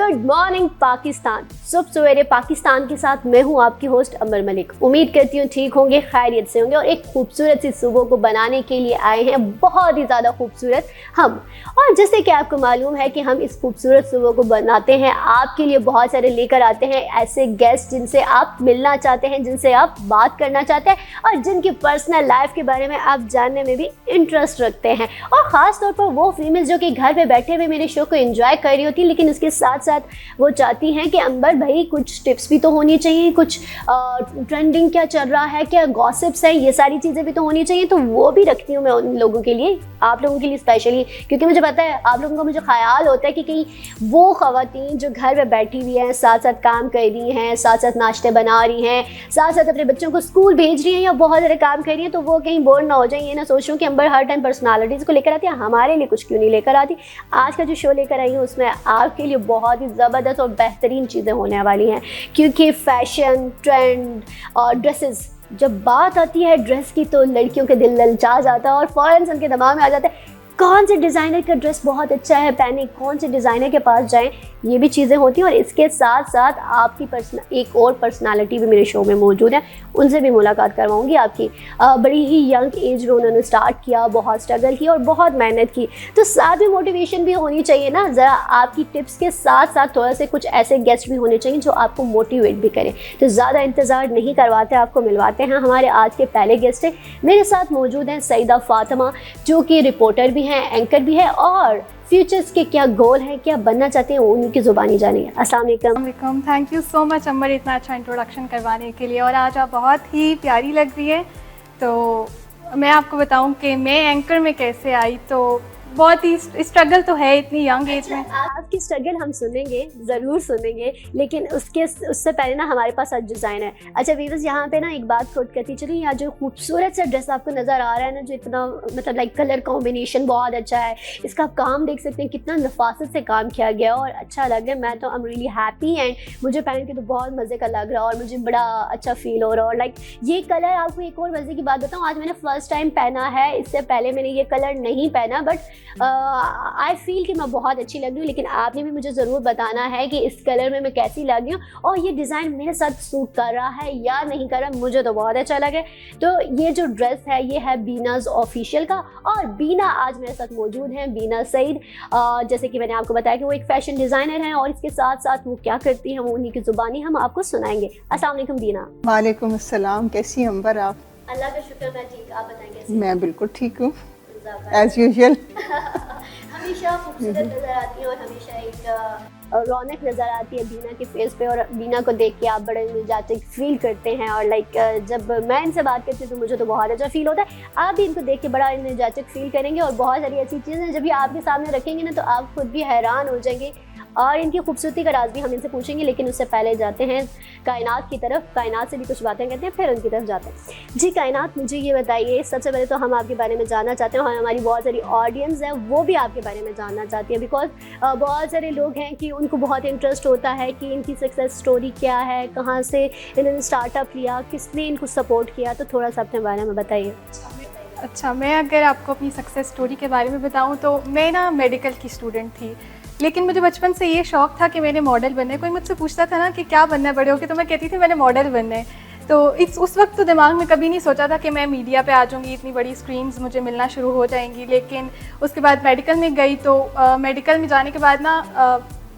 Good morning Pakistan. सुबह सवेरे पाकिस्तान के साथ मैं हूं आपकी होस्ट अमर मलिक। उम्मीद करती हूं ठीक होंगे, खैरियत से होंगे और एक खूबसूरत सी सुबह को बनाने के लिए आए हैं बहुत ही ज़्यादा खूबसूरत हम। और जैसे कि आपको मालूम है कि हम इस खूबसूरत सुबह को बनाते हैं आपके लिए, बहुत सारे लेकर आते हैं ऐसे गेस्ट जिनसे आप मिलना चाहते हैं, जिनसे आप बात करना चाहते हैं और जिनकी पर्सनल लाइफ के बारे में आप जानने में भी इंटरेस्ट रखते हैं। और ख़ास तौर पर वो फीमेल जो कि घर पे बैठे हुए मेरे शो को एंजॉय कर रही होती है, लेकिन उसके साथ साथ वो चाहती हैं कि अंबर भाई कुछ टिप्स भी तो होनी चाहिए, कुछ ट्रेंडिंग क्या चल रहा है, क्या गॉसिप्स है, ये सारी चीज़ें भी तो होनी चाहिए। तो वो भी रखती हूँ मैं उन लोगों के लिए, आप लोगों के लिए स्पेशली, क्योंकि मुझे पता है आप लोगों का मुझे ख्याल होता है कि कहीं वो ख़वातीन जो घर में बैठी हुई हैं, साथ साथ काम कर रही हैं, साथ साथ नाश्ते बना रही हैं, साथ साथ अपने बच्चों को स्कूल भेज रही हैं या बहुत ज़्यादा काम कर रही हैं, तो वो कहीं बोर ना हो जाए, ये ना सोचूं कि अंबर हर टाइम पर्सनालिटीज़ को लेकर आती है, हमारे लिए कुछ क्यों नहीं लेकर आती। आज का जो शो लेकर आई हूँ उसमें आपके लिए बहुत ही ज़बरदस्त और बेहतरीन चीज़ें होने वाली हैं, क्योंकि फ़ैशन, ट्रेंड और ड्रेसेस, जब बात आती है ड्रेस की तो लड़कियों के दिल ललचा जाता है और फ़ौरन उनके दिमाग में आ जाता है कौन से डिज़ाइनर का ड्रेस बहुत अच्छा है पहने, कौन से डिज़ाइनर के पास जाएं। ये भी चीज़ें होती हैं और इसके साथ साथ आपकी एक और पर्सनालिटी भी मेरे शो में मौजूद है, उनसे भी मुलाकात करवाऊंगी आपकी। बड़ी ही यंग एज में उन्होंने स्टार्ट किया, बहुत स्ट्रगल की और बहुत मेहनत की, तो साथ में मोटिवेशन भी होनी चाहिए ना। ज़रा आपकी टिप्स के साथ साथ थोड़ा से कुछ ऐसे गेस्ट भी होने चाहिए जो आपको मोटिवेट भी करें। तो ज़्यादा इंतज़ार नहीं करवाते, आपको मिलवाते हैं हमारे आज के पहले गेस्ट हैं। मेरे साथ मौजूद हैं सईदा फातिमा, जो कि रिपोर्टर भी हैं, एंकर भी है और फ्यूचर्स के क्या गोल है, क्या बनना चाहते हैं, उनकी ज़ुबानी जानेंगे। अस्सलाम वालेकुम। थैंक यू सो मच अमर, इतना अच्छा इंट्रोडक्शन करवाने के लिए। और आज आप बहुत ही प्यारी लग रही है। तो मैं आपको बताऊं कि मैं एंकर में कैसे आई, तो बहुत ही स्ट्रगल तो है इतनी यंग एज में। आपकी स्ट्रगल हम सुनेंगे, ज़रूर सुनेंगे, लेकिन उससे पहले ना हमारे पास आज डिज़ाइन है। अच्छा वीवर्स, यहाँ पे ना एक बात कोट करती चलिए, यहाँ जो खूबसूरत सा ड्रेस आपको नज़र आ रहा है ना, जो इतना मतलब लाइक कलर कॉम्बिनेशन बहुत अच्छा है, इसका आप काम देख सकते हैं कितना नफासत से काम किया गया और अच्छा लग रहा है। मैं तो I am really happy and मुझे पहन के तो बहुत मज़े का लग रहा है और मुझे बड़ा अच्छा फील हो रहा है। और लाइक ये कलर, आपको एक और मज़े की बात बताऊँ, आज मैंने फ़र्स्ट टाइम पहना है, इससे पहले मैंने ये कलर नहीं पहना, बट आई फील कि मैं बहुत अच्छी लग रही हूँ। लेकिन आपने भी मुझे ज़रूर बताना है कि इस कलर में मैं कैसी लग रही हूँ और ये डिज़ाइन मेरे साथ सूट कर रहा है या नहीं कर रहा। मुझे तो बहुत अच्छा लगे। तो ये जो ड्रेस है ये है बीनाज़ ऑफिशियल का और बीना आज मेरे साथ मौजूद हैं, बीना सईद। जैसे कि मैंने आपको बताया कि वो एक फ़ैशन डिज़ाइनर हैं और इसके साथ साथ वो क्या करती हैं वो उन्हीं की ज़ुबानी हम आपको सुनाएंगे। अस्सलाम वालेकुम बीना। वालेकुम अस्सलाम, कैसी हैं अंबर आप? अल्लाह का शुक्र, मैं ठीक, आप बताएंगे? मैं बिल्कुल ठीक हूँ, एज यूजुअल। हमेशा खूबसूरत नज़र आती है और हमेशा एक रौनक नज़र आती है बीना के फेस पे, और बीना को देख के आप बड़े एनर्जेटिक फील करते हैं। और लाइक जब मैं इनसे बात करती हूँ तो मुझे तो बहुत अच्छा फील होता है। आप भी इनको देख के बड़ा एनर्जेटिक फील करेंगे और बहुत सारी ऐसी चीज़ें जब ये आपके सामने रखेंगे ना तो आप खुद भी हैरान हो जाएंगे और इनकी खूबसूरती का राज भी हम इनसे पूछेंगे। लेकिन उससे पहले जाते हैं कायनात की तरफ, कायनात से भी कुछ बातें करते हैं, फिर उनकी तरफ जाते हैं। जी कायनात, मुझे ये बताइए, सबसे पहले तो हम आपके बारे में जानना चाहते हैं और हमारी बहुत सारी ऑडियंस है वो भी आपके बारे में जानना चाहती है, बिकॉज बहुत सारे लोग हैं कि उनको बहुत इंटरेस्ट होता है कि इनकी सक्सेस स्टोरी क्या है, कहाँ से इन्होंने स्टार्टअप लिया, किसने इनको सपोर्ट किया, तो थोड़ा सा अपने बारे में बताइए। अच्छा, मैं अगर आपको अपनी सक्सेस स्टोरी के बारे में बताऊं तो मैं ना मेडिकल की स्टूडेंट थी, लेकिन मुझे बचपन से ये शौक़ था कि मैंने मॉडल बनना है। कोई मुझसे पूछता था ना कि क्या बनना है बड़े होकर, तो मैं कहती थी मैंने मॉडल बनना है। तो उस वक्त तो दिमाग में कभी नहीं सोचा था कि मैं मीडिया पे आ जाऊँगी, इतनी बड़ी स्क्रीन्स मुझे मिलना शुरू हो जाएंगी। लेकिन उसके बाद मेडिकल में गई तो मेडिकल में जाने के बाद ना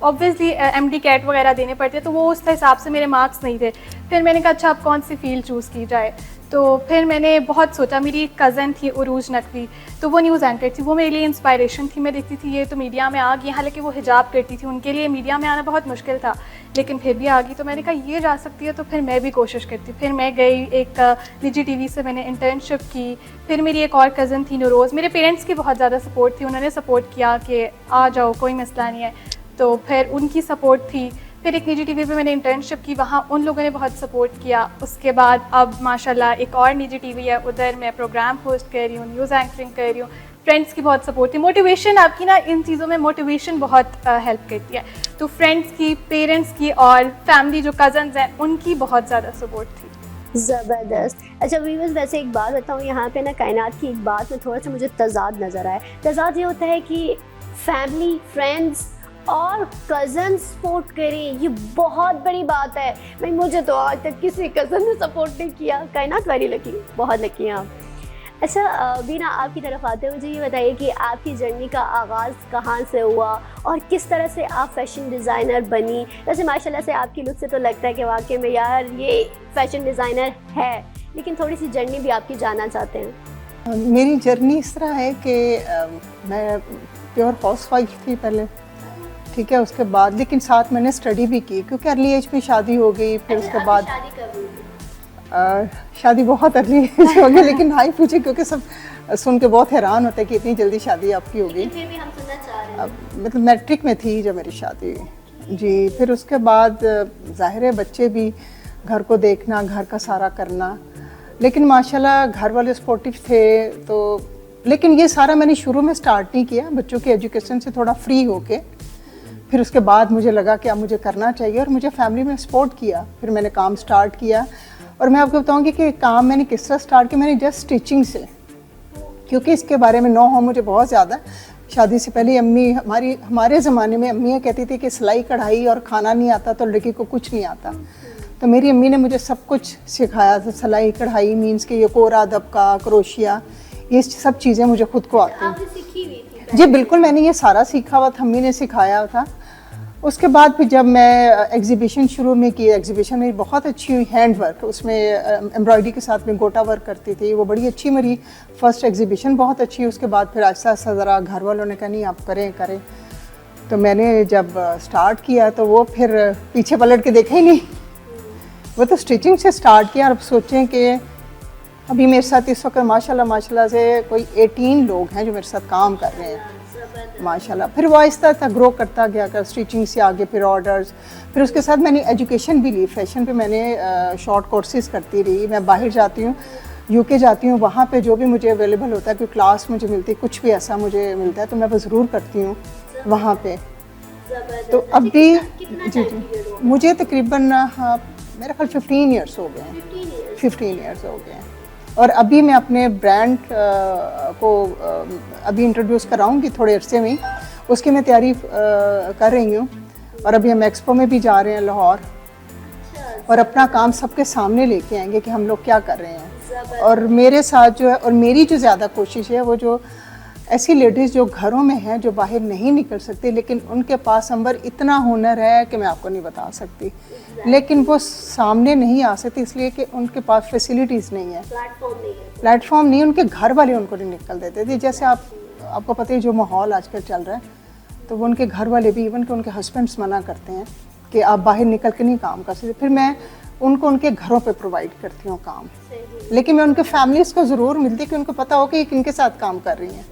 ऑब्वियसली MD कैट वगैरह देने पड़ते, तो वो उस हिसाब से मेरे मार्क्स नहीं थे। फिर मैंने कहा अच्छा अब कौन सी फील्ड चूज़ की जाए, तो फिर मैंने बहुत सोचा। मेरी एक कज़न थी उरूज नकवी, तो वो न्यूज़ एंकर थी, वो मेरे लिए इंस्पायरेशन थी। मैं देखती थी ये तो मीडिया में आ गई, हालांकि वो हिजाब करती थी, उनके लिए मीडिया में आना बहुत मुश्किल था, लेकिन फिर भी आ गई। तो मैंने कहा ये जा सकती है तो फिर मैं भी कोशिश करती। फिर मैं गई एक निजी TV से मैंने इंटर्नशिप की। फिर मेरी एक और कज़न थी नूरोज़, मेरे पेरेंट्स की बहुत ज़्यादा सपोर्ट थी, उन्होंने सपोर्ट किया कि आ जाओ कोई मसला नहीं है, तो फिर उनकी सपोर्ट थी। फिर एक निजी TV पे मैंने इंटर्नशिप की, वहाँ उन लोगों ने बहुत सपोर्ट किया। उसके बाद अब माशाल्लाह एक और निजी TV है, उधर मैं प्रोग्राम होस्ट कर रही हूँ, न्यूज़ एंकरिंग कर रही हूँ। फ्रेंड्स की बहुत सपोर्ट थी, मोटिवेशन आपकी ना इन चीज़ों में मोटिवेशन बहुत हेल्प करती है। तो फ्रेंड्स की, पेरेंट्स की और फैमिली जो कज़न्स हैं उनकी बहुत ज़्यादा सपोर्ट थी। ज़बरदस्त। अच्छा वीवर्स, वैसे एक बात बताऊँ, यहाँ पे ना कायनात की एक बात में थोड़ा सा मुझे तज़ाद नज़र आया। तज़ाद ये होता है कि फैमिली, फ्रेंड्स और कज़न सपोर्ट करें, ये बहुत बड़ी बात है भाई। मुझे तो आज तक किसी कज़न ने सपोर्ट नहीं किया। कायनात वेरी लकी, बहुत लकी हैं आप। अच्छा बीना, आपकी तरफ आते हैं, मुझे ये बताइए कि आपकी जर्नी का आगाज़ कहाँ से हुआ और किस तरह से आप फैशन डिज़ाइनर बनी। वैसे माशाल्लाह से आपकी लुक से तो लगता है कि वाकई में यार ये फैशन डिज़ाइनर है, लेकिन थोड़ी सी जर्नी भी आपकी जानना चाहते हैं। मेरी जर्नी इस तरह है कि मैं प्योर हाउसवाइफ थी पहले, ठीक है। उसके बाद लेकिन साथ मैंने स्टडी भी की, क्योंकि अर्ली एज में शादी हो गई। फिर उसके बाद शादी कब हुई? शादी बहुत अर्ली एज हो गई, लेकिन हाई पूछे क्योंकि सब सुन के बहुत हैरान होते हैं कि इतनी जल्दी शादी आपकी हो गई। फिर भी हम सुनना चाह रहे हैं। मतलब मैट्रिक में थी जब मेरी शादी हुई जी। फिर उसके बाद ज़ाहिर है बच्चे भी, घर को देखना, घर का सारा करना, लेकिन माशाल्लाह घर वाले सपोर्टिव थे। तो लेकिन ये सारा मैंने शुरू में स्टार्ट नहीं किया, बच्चों की एजुकेशन से थोड़ा फ्री होके फिर उसके बाद मुझे लगा कि अब मुझे करना चाहिए, और मुझे फैमिली में सपोर्ट किया। फिर मैंने काम स्टार्ट किया, और मैं आपको बताऊंगी कि काम मैंने किस तरह स्टार्ट किया। मैंने जस्ट स्टिचिंग से, क्योंकि इसके बारे में नो हो मुझे बहुत ज़्यादा। शादी से पहले अम्मी हमारे ज़माने में अम्मियाँ कहती थी कि सिलाई कढ़ाई और खाना नहीं आता तो लड़की को कुछ नहीं आता। तो मेरी अम्मी ने मुझे सब कुछ सिखाया था। सिलाई कढ़ाई मीन्स कि ये कोरा दबका, क्रोशिया, ये सब चीज़ें मुझे खुद को आती हैं। आपने सीखी हुई थी? जी बिल्कुल, मैंने ये सारा सीखा हुआ था, अम्मी ने सिखाया था। उसके बाद फिर जब मैं एग्जीबिशन शुरू में की, एग्जीबिशन मेरी बहुत अच्छी हुई, हैंड वर्क, उसमें एम्ब्रॉयडरी के साथ में गोटा वर्क करती थी, वो बड़ी अच्छी मेरी फर्स्ट एग्जीबिशन बहुत अच्छी। उसके बाद फिर आहिस्ता आहिस्ता ज़रा घर वालों ने कहा नहीं आप करें। तो मैंने जब स्टार्ट किया तो वो फिर पीछे पलट के देखा ही नहीं, वो तो स्टिचिंग से स्टार्ट किया। और अब सोचें कि अभी मेरे साथ इस वक्त माशाल्लाह से कोई 18 लोग हैं जो मेरे साथ काम कर रहे हैं माशाल्लाह। फिर वो आहिस्ता आहिस्ता ग्रो करता गया, कर स्टिचिंग से आगे फिर ऑर्डर्स। फिर उसके साथ मैंने एजुकेशन भी ली, फैशन पे मैंने शॉर्ट कोर्सेज करती रही। मैं बाहर जाती हूँ, यूके जाती हूँ, वहाँ पे जो भी मुझे अवेलेबल होता है, कोई क्लास मुझे मिलती है, कुछ भी ऐसा मुझे मिलता है तो मैं वो ज़रूर करती हूँ वहाँ पे। तो अब भी जी मुझे तकरीबन मेरा ख्याल 15 ईयर्स हो गए हैं, 15 ईयर्स हो गए हैं। और अभी मैं अपने ब्रांड को अभी इंट्रोड्यूस कराऊंगी थोड़े अरसे में, उसकी मैं तैयारी कर रही हूँ। और अभी हम एक्सपो में भी जा रहे हैं लाहौर, और अपना काम सबके सामने लेके आएंगे कि हम लोग क्या कर रहे हैं। और मेरे साथ जो है, और मेरी जो ज़्यादा कोशिश है, वो जो ऐसी लेडीज़ जो घरों में हैं, जो बाहर नहीं निकल सकती, लेकिन उनके पास अंबर इतना हुनर है कि मैं आपको नहीं बता सकती, लेकिन वो सामने नहीं आ सकती इसलिए कि उनके पास फैसिलिटीज़ नहीं है, प्लेटफॉर्म नहीं, उनके घर वाले उनको नहीं निकल देते थे। जैसे आपको पता है जो माहौल आजकल चल रहा है, तो वो उनके घर वाले भी, इवन कि उनके हस्बैंड्स मना करते हैं कि आप बाहर निकल के नहीं काम कर सकते। फिर मैं उनको उनके घरों पे प्रोवाइड करती हूँ काम, लेकिन मैं उनके फैमिलीज़ को ज़रूर मिलती है कि उनको पता हो कि किनके साथ काम कर रही हैं।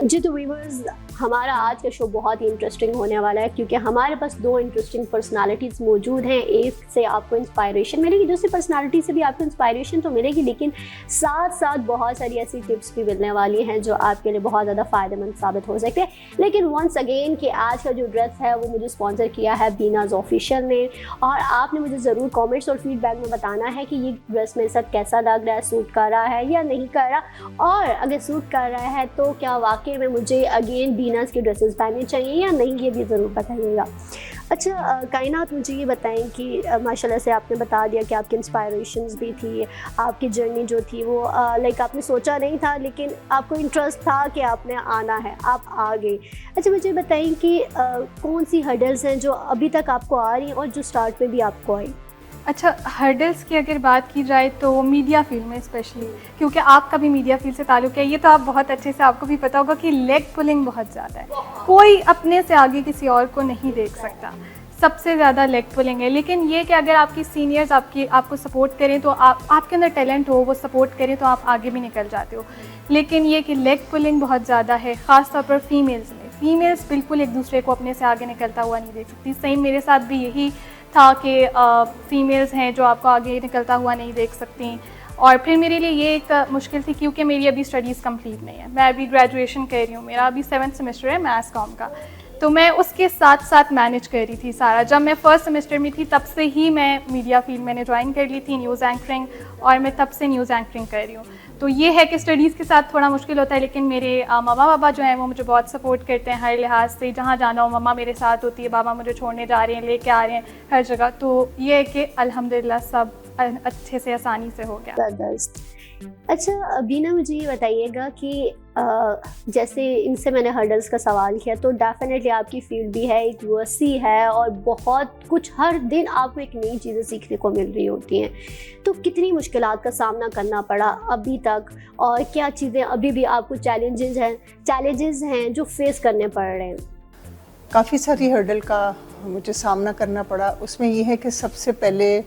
जी तो व्यूअर्स, हमारा आज का शो बहुत ही इंटरेस्टिंग होने वाला है, क्योंकि हमारे पास 2 इंटरेस्टिंग पर्सनालिटीज़ मौजूद हैं। एक से आपको इंस्पायरेशन मिलेगी, दूसरी पर्सनालिटी से भी आपको इंस्पायरेशन तो मिलेगी, लेकिन साथ साथ बहुत सारी ऐसी टिप्स भी मिलने वाली हैं जो आपके लिए बहुत ज़्यादा फ़ायदेमंद साबित हो सकते हैं। लेकिन वंस अगेन कि आज का जो ड्रेस है वो मुझे स्पॉन्सर किया है बीनाज ऑफिशियल ने, और आपने मुझे ज़रूर कॉमेंट्स और फीडबैक में बताना है कि ये ड्रेस मेरे साथ कैसा लग रहा है, सूट कर रहा है या नहीं कर रहा, और अगर सूट कर रहा है तो क्या वाकई में मुझे अगेन बीनाज के ड्रेसेस पहनने चाहिए या नहीं, ये भी ज़रूर बताइएगा। अच्छा कायनात, मुझे ये बताएं कि माशाल्लाह से आपने बता दिया कि आपकी इंस्पायरेशंस भी थी, आपकी जर्नी जो थी वो लाइक आपने सोचा नहीं था, लेकिन आपको इंटरेस्ट था कि आपने आना है, आप आ गए। अच्छा मुझे बताएं कि कौन सी हर्डल्स हैं जो अभी तक आपको आ रही हैं और जो स्टार्ट में भी आपको आई? अच्छा, हर्डल्स की अगर बात की जाए तो मीडिया फील्ड में स्पेशली, क्योंकि आपका भी मीडिया फील्ड से ताल्लुक़ है, ये तो आप बहुत अच्छे से, आपको भी पता होगा कि लेग पुलिंग बहुत ज़्यादा है। कोई अपने से आगे किसी और को नहीं देख सकता, सबसे ज़्यादा लेग पुलिंग है। लेकिन ये कि अगर आपकी सीनियर्स आपको सपोर्ट करें, तो आपके अंदर टैलेंट हो, वो सपोर्ट करें, तो आप आगे भी निकल जाते हो। लेकिन ये कि लेग पुलिंग बहुत ज़्यादा है, ख़ास तौर पर फीमेल्स में। फीमेल्स बिल्कुल एक दूसरे को अपने से आगे निकलता हुआ नहीं देख सकती। सेम मेरे साथ भी यही था कि फ़ीमेल्स हैं जो आपको आगे निकलता हुआ नहीं देख सकती। और फिर मेरे लिए ये एक मुश्किल थी, क्योंकि मेरी अभी स्टडीज़ कंप्लीट नहीं है, मैं अभी ग्रेजुएशन कर रही हूँ, मेरा अभी 7th सेमेस्टर है मैथ्स कॉम का, तो मैं उसके साथ साथ मैनेज कर रही थी सारा। जब मैं फर्स्ट सेमेस्टर में थी तब से ही मैं मीडिया फील्ड मैंने ज्वाइन कर ली थी, न्यूज़ एंकरिंग, और मैं तब से न्यूज़ एंकरिंग कर रही हूँ। तो ये है कि स्टडीज़ के साथ थोड़ा मुश्किल होता है, लेकिन मेरे मम्मा पापा जो हैं वो मुझे बहुत सपोर्ट करते हैं हर लिहाज से। जहाँ जाना हो मम्मा मेरे साथ होती है, पापा मुझे छोड़ने जा रहे हैं, लेके आ रहे हैं हर जगह। तो ये है कि अल्हम्दुलिल्लाह सब अच्छे से आसानी से हो गया। ज़बरदस्त। अच्छा अभी ना मुझे ये बताइएगा कि जैसे इनसे मैंने हर्डल्स का सवाल किया, तो डेफिनेटली आपकी फील्ड भी है, एक वसी है और बहुत कुछ हर दिन आपको एक नई चीज़ें सीखने को मिल रही होती हैं। तो कितनी मुश्किलात का सामना करना पड़ा अभी तक, और क्या चीज़ें अभी भी आपको चैलेंजेस हैं जो फेस करने पड़ रहे हैं? काफ़ी सारी हर्डल का मुझे सामना करना पड़ा। उसमें ये है कि सबसे पहले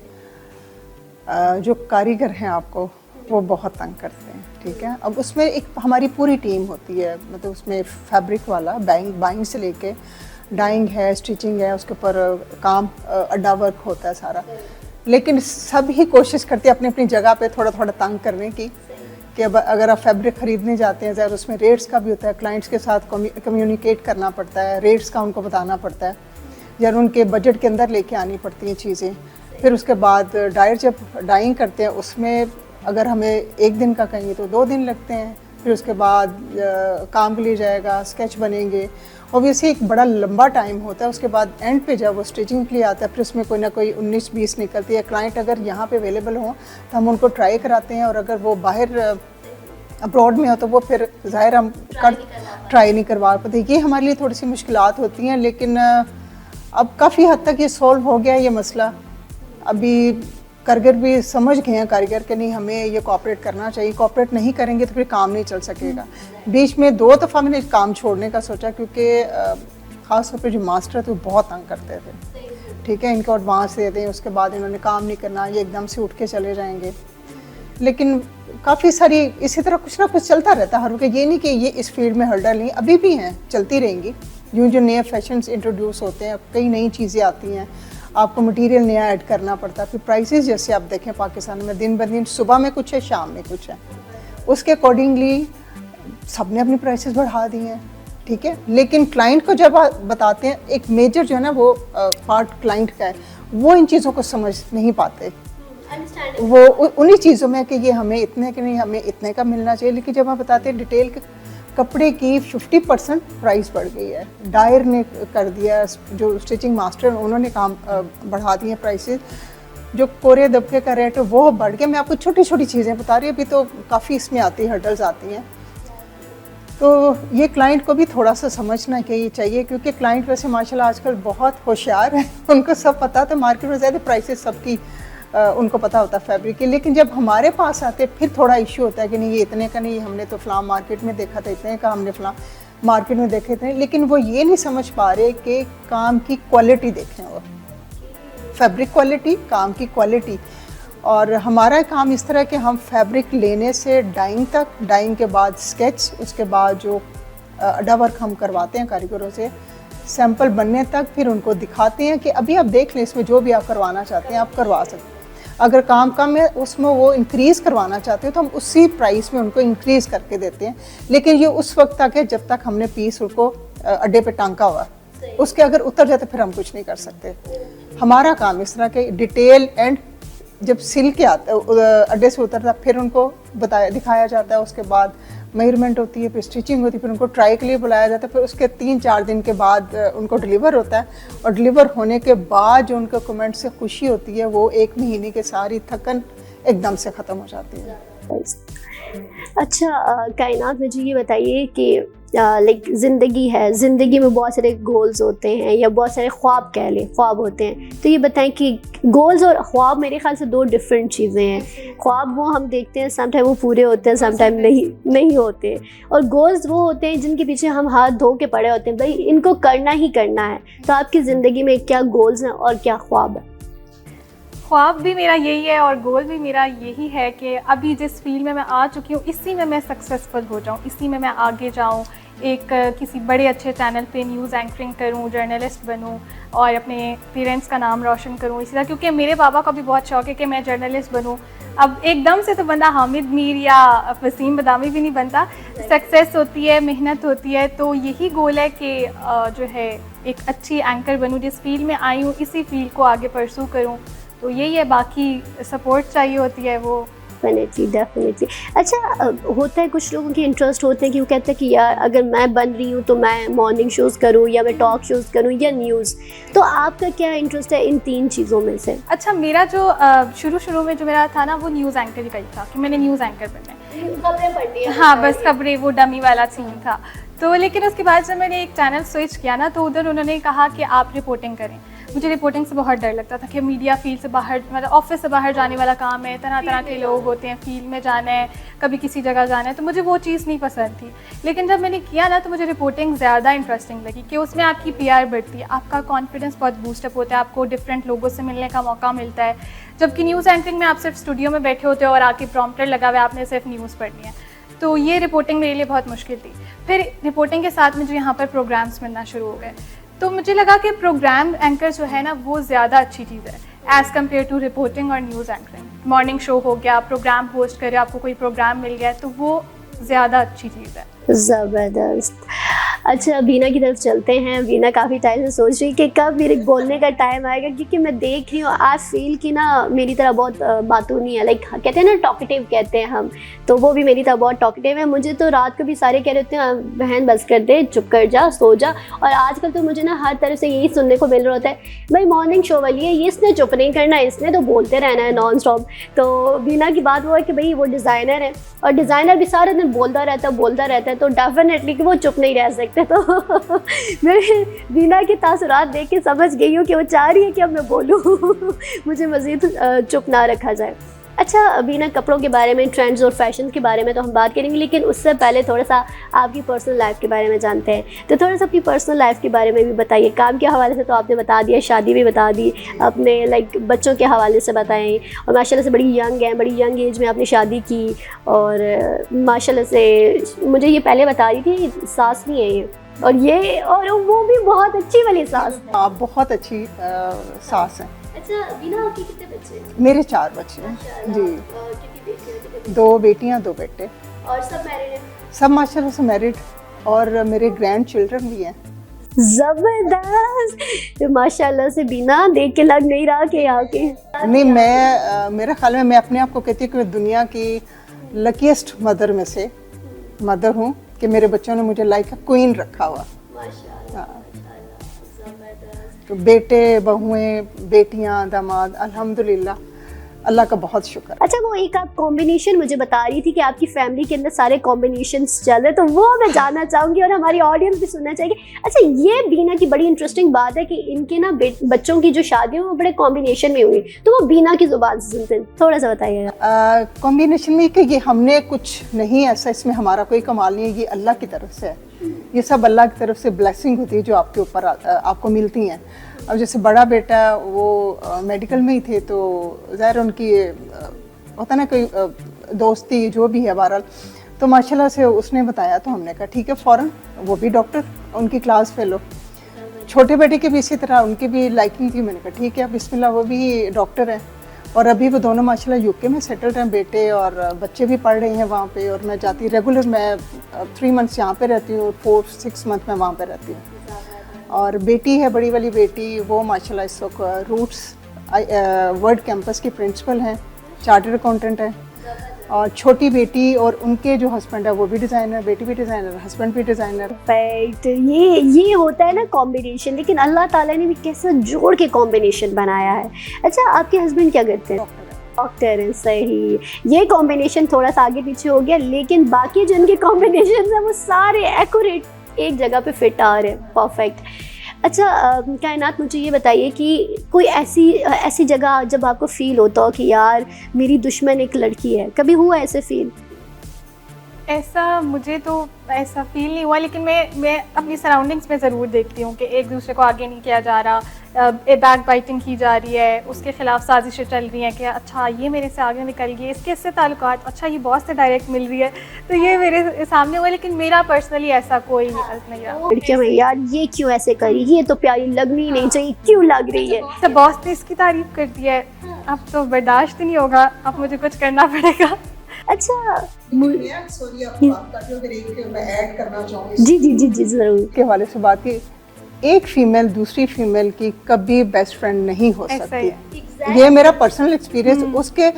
जो कारीगर हैं आपको वो बहुत तंग करते हैं, ठीक है। अब उसमें एक हमारी पूरी टीम होती है, मतलब उसमें फैब्रिक वाला बाइंग से लेके डाइंग है, स्टिचिंग है, उसके ऊपर काम अड्डा वर्क होता है सारा। लेकिन सब ही कोशिश करते हैं अपनी अपनी जगह पे थोड़ा थोड़ा तंग करने की, कि अब अगर आप फैब्रिक ख़रीदने जाते हैं ज़रा उसमें रेट्स का भी होता है, क्लाइंट्स के साथ कम्युनिकेट करना पड़ता है, रेट्स का उनको बताना पड़ता है, या उनके बजट के अंदर लेके आनी पड़ती हैं चीज़ें। फिर उसके बाद डायर जब डाइंग करते हैं उसमें अगर हमें एक दिन का कहेंगे तो 2 दिन लगते हैं। फिर उसके बाद काम के लिए जाएगा, स्केच बनेंगे, ऑब्वियसली एक बड़ा लंबा टाइम होता है। उसके बाद एंड पे जब वो स्टिचिंग के लिए आता है फिर उसमें कोई ना कोई 19-20 निकलती है। क्लाइंट अगर यहाँ पे अवेलेबल हो तो हम उनको ट्राई कराते हैं, और अगर वो बाहर अब्रॉड में हो तो वो फिर ज़ाहिर हम ट्राई नहीं करवा पाते। ये हमारे लिए थोड़ी सी मुश्किलात होती हैं, लेकिन अब काफ़ी हद तक ये सॉल्व हो गया ये मसला। अभी कारीगर भी समझ गए हैं कारीगर के नहीं हमें ये कोऑपरेट करना चाहिए, कोऑपरेट नहीं करेंगे तो फिर काम नहीं चल सकेगा। बीच में 2 दफ़ा मैंने काम छोड़ने का सोचा, क्योंकि ख़ास तौर पे जो मास्टर थे वो बहुत तंग करते थे, ठीक है। इनको एडवांस दे दें, उसके बाद इन्होंने काम नहीं करना, ये एकदम से उठ के चले जाएंगे। लेकिन काफ़ी सारी इसी तरह कुछ ना कुछ चलता रहता है हर वक्त। ये नहीं कि ये इस फील्ड में हर्डल नहीं, अभी भी हैं, चलती रहेंगी। यूँ जो नए फैशंस इंट्रोड्यूस होते हैं, कई नई चीज़ें आती हैं, आपको मटेरियल नया ऐड करना पड़ता है। फिर प्राइसेस जैसे आप देखें पाकिस्तान में दिन ब दिन सुबह में कुछ है, शाम में कुछ है, उसके अकॉर्डिंगली सब ने अपनी प्राइसेस बढ़ा दी हैं, ठीक है। लेकिन क्लाइंट को जब आप बताते हैं, एक मेजर जो है ना वो पार्ट क्लाइंट का है, वो इन चीज़ों को समझ नहीं पाते। वो उन्हीं चीज़ों में कि ये हमें इतने के नहीं, हमें इतने का मिलना चाहिए। लेकिन जब आप बताते हैं डिटेल के कपड़े की 50% प्राइस बढ़ गई है, डायर ने कर दिया, जो स्टिचिंग मास्टर उन्होंने काम बढ़ा दिए प्राइसेस, जो कोरे दबके का रेट है वो बढ़ गया। मैं आपको छोटी छोटी चीज़ें बता रही हूँ, अभी तो काफ़ी इसमें आती है, हर्डल्स आती हैं। तो ये क्लाइंट को भी थोड़ा सा समझना चाहिए, क्योंकि क्लाइंट वैसे माशाल्लाह आजकल बहुत होशियार है, उनको सब पता था, मार्केट में ज़्यादा प्राइसेस सबकी उनको पता होता है फैब्रिक की। लेकिन जब हमारे पास आते फिर थोड़ा इशू होता है कि नहीं ये इतने का नहीं, हमने तो फ़लाँ मार्केट में देखा था इतने का, हमने फ़लाँ मार्केट में देखे थे। लेकिन वो ये नहीं समझ पा रहे कि काम की क्वालिटी देखें, और फैब्रिक क्वालिटी, काम की क्वालिटी। और हमारा काम इस तरह कि हम फैब्रिक लेने से डाइंग तक, डाइंग के बाद स्केच, उसके बाद जो अड्डा वर्क हम करवाते हैं कारीगरों से, सैंपल बनने तक, फिर उनको दिखाते हैं कि अभी आप देख लें, इसमें जो भी आप करवाना चाहते हैं आप करवा सकते हैं। अगर काम कम है उसमें वो इंक्रीज़ करवाना चाहते हो तो हम उसी प्राइस में उनको इंक्रीज़ करके देते हैं। लेकिन ये उस वक्त तक है जब तक हमने पीस उनको अड्डे पे टांका हुआ, उसके अगर उतर जाते फिर हम कुछ नहीं कर सकते। हमारा काम इस तरह के डिटेल एंड जब सिल के आता है अड्डे से उतरता फिर उनको दिखाया जाता है। उसके बाद मेजरमेंट होती है, फिर स्टिचिंग होती है, फिर उनको ट्राई के लिए बुलाया जाता है, फिर उसके 3-4 दिन के बाद उनको डिलीवर होता है। और डिलीवर होने के बाद जो उनको कमेंट से खुशी होती है, वो 1 महीने की सारी थकन एकदम से ख़त्म हो जाती है। अच्छा कायनात, मुझे ये बताइए कि लाइक ज़िंदगी है, ज़िंदगी में बहुत सारे गोल्स होते हैं या बहुत सारे ख्वाब कह लें, ख्वाब होते हैं। तो ये बताएं कि गोल्स और ख्वाब मेरे ख्याल से 2 डिफरेंट चीज़ें हैं। ख्वाब वो हम देखते हैं, समटाइम वो पूरे होते हैं, समटाइम नहीं होते। और गोल्स वो होते हैं जिनके पीछे हम हाथ धो के पड़े होते हैं, भाई इनको करना ही करना है। तो आपकी ज़िंदगी में क्या गोल्स हैं और क्या ख्वाब है? ख्वाब भी मेरा यही है और गोल भी मेरा यही है कि अभी जिस फील्ड में मैं आ चुकी हूँ इसी में मैं सक्सेसफुल हो जाऊँ, इसी में मैं आगे जाऊँ, एक किसी बड़े अच्छे चैनल पे न्यूज़ एंकरिंग करूँ, जर्नलिस्ट बनूँ और अपने पेरेंट्स का नाम रोशन करूँ इसी तरह। क्योंकि मेरे पापा का भी बहुत शौक़ है कि मैं जर्नलिस्ट बनूँ। अब एकदम से तो बंदा हामिद मीर या वसीम बदामी भी नहीं बनता, सक्सेस होती है, मेहनत होती है। तो यही गोल है कि जो है एक अच्छी एंकर बनूँ, जिस फील्ड में आई हूँ इसी फील्ड को आगे परसू करूँ। तो यही है, बाकी सपोर्ट चाहिए होती है, वो डेफिनेटली। अच्छा होता है कुछ लोगों के इंटरेस्ट होते हैं कि वो कहते हैं कि यार अगर मैं बन रही हूँ तो मैं मॉर्निंग शोज़ करूँ या मैं टॉक शोज़ करूँ या न्यूज़, तो आपका क्या इंटरेस्ट है इन 3 चीज़ों में से? अच्छा, मेरा जो शुरू में जो मेरा था ना, वो न्यूज़ एंकर का ही था कि मैंने न्यूज़ एंकर बनना है। खबरें पढ़नी है। हाँ, बस खबरें, वो डमी वाला सीन था। तो लेकिन उसके बाद जब मैंने एक चैनल स्विच किया ना, तो उधर उन्होंने कहा कि आप रिपोर्टिंग करें। मुझे रिपोर्टिंग से बहुत डर लगता था कि मीडिया फील्ड से बाहर, मतलब ऑफिस से बाहर जाने वाला काम है, तरह तरह के लोग होते हैं, फील्ड में जाना है, कभी किसी जगह जाना है, तो मुझे वो चीज़ नहीं पसंद थी। लेकिन जब मैंने किया ना, तो मुझे रिपोर्टिंग ज़्यादा इंटरेस्टिंग लगी कि उसमें आपकी PR बढ़ती है, आपका कॉन्फिडेंस बहुत बूस्टअप होता है, आपको डिफरेंट लोगों से मिलने का मौका मिलता है। जबकि न्यूज़ एंकरिंग में आप सिर्फ स्टूडियो में बैठे होते हो और आके प्रॉम्प्टर लगा हुआ है, आपने सिर्फ न्यूज़ पढ़नी है। तो ये रिपोर्टिंग मेरे लिए बहुत मुश्किल थी। फिर रिपोर्टिंग के साथ मुझे यहाँ पर प्रोग्राम्स मिलना शुरू हो गए, तो मुझे लगा कि प्रोग्राम एंकर जो है ना, वो ज़्यादा अच्छी चीज़ है एज़ कम्पेयर टू रिपोर्टिंग और न्यूज़ एंकरिंग। मॉर्निंग शो हो गया, प्रोग्राम होस्ट करे, आपको कोई प्रोग्राम मिल गया, तो वो ज़्यादा अच्छी चीज़ है। ज़बरदस्त। अच्छा बीना की तरफ चलते हैं। बीना काफ़ी टाइम से सोच रही कि कब मेरे बोलने का टाइम आएगा, क्योंकि मैं देख रही हूँ आज फील की ना मेरी तरह बहुत बातूनी है, लाइक कहते हैं ना टॉकेटिव कहते हैं हम, तो वो भी मेरी तरह बहुत टॉकेटिव है। मुझे तो रात को भी सारे कह रहे होते हैं बहन बस कर दे, चुप कर जा, सो जा। और आजकल तो मुझे ना हर तरह से यही सुनने को मिल रहा होता है, भाई मॉर्निंग शो वाली है, ये इसने चुप नहीं करना है, इसने तो बोलते रहना है नॉन स्टॉप। तो बीना की बात वो है कि भाई वो डिज़ाइनर है और डिज़ाइनर भी सारा दिन बोलता रहता है, तो डेफिनेटली कि वो चुप नहीं रह सकते। तो मैं बीना के तासुरात देख के समझ गई हूँ कि वो चाह रही है कि अब मैं बोलूँ मुझे मज़ीद चुप ना रखा जाए। अच्छा बीना, कपड़ों के बारे में, ट्रेंड्स और फैशन के बारे में तो हम बात करेंगे, लेकिन उससे पहले थोड़ा सा आपकी पर्सनल लाइफ के बारे में जानते हैं। तो थोड़ा सा अपनी पर्सनल लाइफ के बारे में भी बताइए। काम के हवाले से तो आपने बता दिया, शादी भी बता दी, अपने लाइक बच्चों के हवाले से बताएं, और माशाल्लाह से बड़ी यंग हैं, बड़ी यंग एज में आपने शादी की, और माशाल्लाह से मुझे ये पहले बता रही थी सास नहीं है ये, और वो भी बहुत अच्छी वाली सास। आप बहुत अच्छी सास हैं। अच्छा बीना, आपके कितने बच्चे हैं? मेरे 4 बच्चे हैं जी। कितनी बेटियां? 2 बेटियां 2 बेटे, और सब मैरिड हैं? सब माशाल्लाह से मैरिड, और मेरे ग्रैंड चिल्ड्रन भी हैं। जबरदस्त, माशाल्लाह से बीना देख के लग नहीं रहा कि यहाँ के नहीं, मैं मेरा ख्याल में मैं अपने आप को कहती हूँ कि मैं दुनिया की लकीस्ट मदर में से मदर हूँ, कि मेरे बच्चों ने मुझे लाइक अ क्वीन रखा हुआ। तो बेटे, बहुएं, बेटियां, दामाद, अल्हम्दुलिल्लाह, अल्लाह का बहुत शुक्र। अच्छा वो एक आप कॉम्बिनेशन मुझे बता रही थी कि आपकी फैमिली के अंदर सारे कॉम्बिनेशंस चल रहे, तो वो मैं जानना चाहूँगी और हमारी ऑडियंस भी सुनना चाहेगी। अच्छा ये बीना की बड़ी इंटरेस्टिंग बात है कि इनके ना बच्चों की जो शादी वो बड़े कॉम्बिनेशन में हुई, तो वो बीना की ज़ुबान से सुनते हैं, थोड़ा सा बताइएगा। कॉम्बिनेशन में कि ये हमने कुछ नहीं ऐसा, इसमें हमारा कोई कमाल नहीं है, ये अल्लाह की तरफ से है। ये सब अल्लाह की तरफ से ब्लेसिंग होती है जो आपके ऊपर आपको मिलती हैं। अब जैसे बड़ा बेटा वो मेडिकल में ही थे, तो ज़ाहिर उनकी होता ना कोई दोस्ती जो भी है बहरहाल, तो माशाल्लाह से उसने बताया, तो हमने कहा ठीक है फ़ौरन, वो भी डॉक्टर, उनकी क्लास फेलो। छोटे बेटे की भी इसी तरह, उनकी भी लाइकिंग थी, मैंने कहा ठीक है बिस्मिल्लाह, वो भी डॉक्टर हैं, और अभी वो दोनों माशाल्लाह यूके में सेटल्ड हैं बेटे, और बच्चे भी पढ़ रहे हैं वहाँ पे। और मैं जाती रेगुलर, मैं 3 मंथ्स यहाँ पे रहती हूँ, 4-6 मंथ मैं वहाँ पे रहती हूँ। और बेटी है, बड़ी वाली बेटी, वो माशाल्लाह इस वक्त रूट्स वर्ड कैंपस की प्रिंसिपल हैं, चार्टर्ड अकाउंटेंट हैं। और छोटी बेटी और उनके जो हस्बैंड है वो भी डिज़ाइनर, बेटी भी डिज़ाइनर, हस्बैंड भी डिज़ाइनर। परफेक्ट, ये होता है ना कॉम्बिनेशन, लेकिन अल्लाह ताला ने भी कैसे जोड़ के कॉम्बिनेशन बनाया है। अच्छा आपके हस्बैंड क्या करते हैं? डॉक्टर हैं, सही। ये कॉम्बिनेशन थोड़ा सा आगे पीछे हो गया, लेकिन बाकी जो इनके कॉम्बिनेशन है वो सारे एक्यूरेट एक जगह पे फिट आ रहे हैं, परफेक्ट। अच्छा कायनात, मुझे ये बताइए कि कोई ऐसी जगह जब आपको फील होता हो कि यार मेरी दुश्मन एक लड़की है, कभी हुआ ऐसे फील? ऐसा मुझे तो ऐसा फील नहीं हुआ, लेकिन मैं अपनी सराउंडिंग्स में ज़रूर देखती हूँ कि एक दूसरे को आगे नहीं किया जा रहा, बैक बाइटिंग की जा रही है, उसके ख़िलाफ़ साजिशें चल रही हैं कि अच्छा ये मेरे से आगे निकल गई, इससे ताल्लुकात, अच्छा ये बॉस से डायरेक्ट मिल रही है, तो ये मेरे सामने हुआ। लेकिन मेरा पर्सनली ऐसा कोई नहीं रहा। लड़कियों में यार ये क्यों ऐसे करी, ये तो प्यारी लगनी नहीं चाहिए, क्यों लग रही है? तो बॉस ने इसकी तारीफ़ कर दी है, अब तो बर्दाश्त नहीं होगा, अब मुझे कुछ करना पड़ेगा। अच्छा सॉरी आपका जो मैं ऐड करना चाहूँगी जी ज़रूर। के हवाले से बात की, एक फीमेल दूसरी फीमेल की कभी बेस्ट फ्रेंड नहीं हो सकती। ये मेरा पर्सनल एक्सपीरियंस, उसके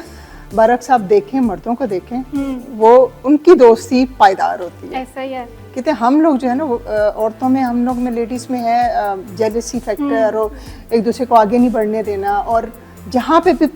बरक्स आप देखें, मर्दों को देखें, वो उनकी दोस्ती पायदार होती है। ऐसा ही है। कहते हैं हम लोग जो है ना औरतों में, हम लोग में, लेडीज में है जेलसी फैक्टर और एक दूसरे को आगे नहीं बढ़ने देना, और जहाँ पे भी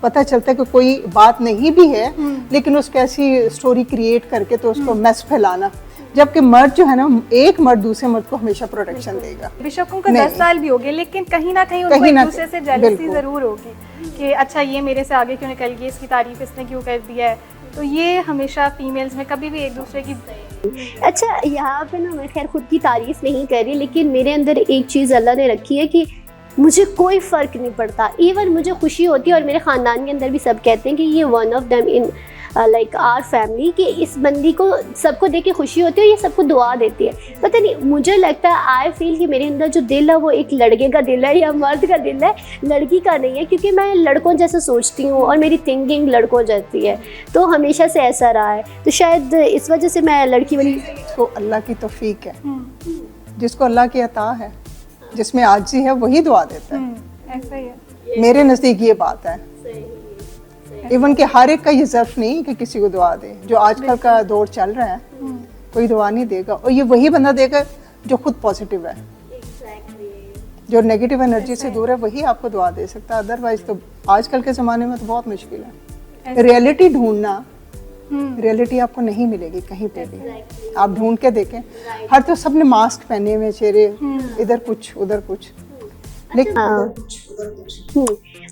पता चलता है कि कोई बात नहीं भी है लेकिन उसको ऐसी स्टोरी क्रिएट करके तो उसको मैस फैलाना, जबकि मर्द जो है ना, एक मर्द दूसरे मर्द को हमेशा प्रोटेक्शन देगा। बेशक उनको 10 साल भी हो गए लेकिन कहीं ना कहीं उनको एक दूसरे से जेलसी जरूर होगी कि अच्छा ये मेरे से आगे क्यों निकल गई, इसकी तारीफ इसने क्यों कर दी है। तो ये हमेशा फीमेल्स में कभी भी एक दूसरे की। अच्छा, यहाँ पे ना मैं खैर खुद की तारीफ नहीं कर रही, लेकिन मेरे अंदर एक चीज़ अल्लाह ने रखी है कि मुझे कोई फ़र्क नहीं पड़ता। इवन मुझे खुशी होती है, और मेरे ख़ानदान के अंदर भी सब कहते हैं कि ये one of them in like our family, कि इस बंदी को सबको देख के खुशी होती है, ये सबको दुआ देती है। पता नहीं, मुझे लगता है आई फील कि मेरे अंदर जो दिल है वो एक लड़के का दिल है या मर्द का दिल है, लड़की का नहीं है, क्योंकि मैं लड़कों जैसे सोचती हूँ और मेरी थिंकिंग लड़कों जैसी है, तो हमेशा से ऐसा रहा है। तो शायद इस वजह से मैं लड़की बनी। तो अल्लाह की तौफीक है, जिसको अल्लाह की अता है, जिसमें आजिज़ी है वही दुआ देता है। ऐसा ही है मेरे नज़दीक ये बात है। इवन कि हर एक का ये ज़र्फ नहीं कि किसी को दुआ दे। जो आजकल का दौर चल रहा है, कोई दुआ नहीं देगा, और ये वही बंदा देगा जो खुद पॉजिटिव है। जो नेगेटिव एनर्जी से दूर है वही आपको दुआ दे सकता है, अदरवाइज तो आजकल के ज़माने में तो बहुत मुश्किल है। रियलिटी ढूंढना, रियलिटी आपको नहीं मिलेगी कहीं पे भी। आप ढूंढ के देखें, हर तो सबने मास्क पहने हुए चेहरे, इधर कुछ उधर कुछ, लेकिन